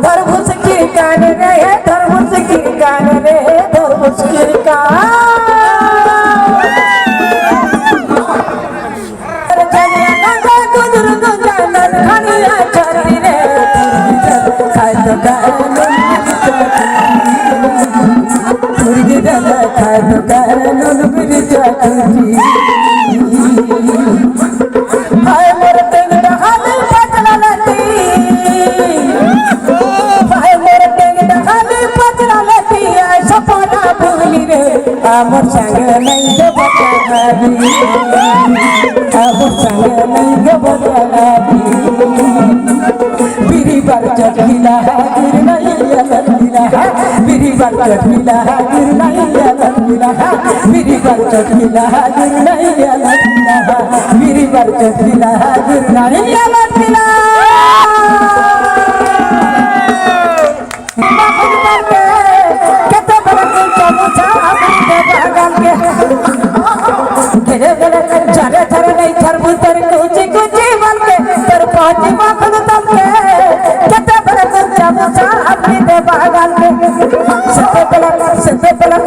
तरबूज की कान रे तरबूज की कान रे तरबूज की कान amor sangat naik lagi, amor sangat naik lagi. Biri barjat bila hadir naik bila, biri barjat bila hadir naik bila, biri barjat bila hadir naik bila, biri barjat bila hadir naik bila. Sete pelak, sete pelak,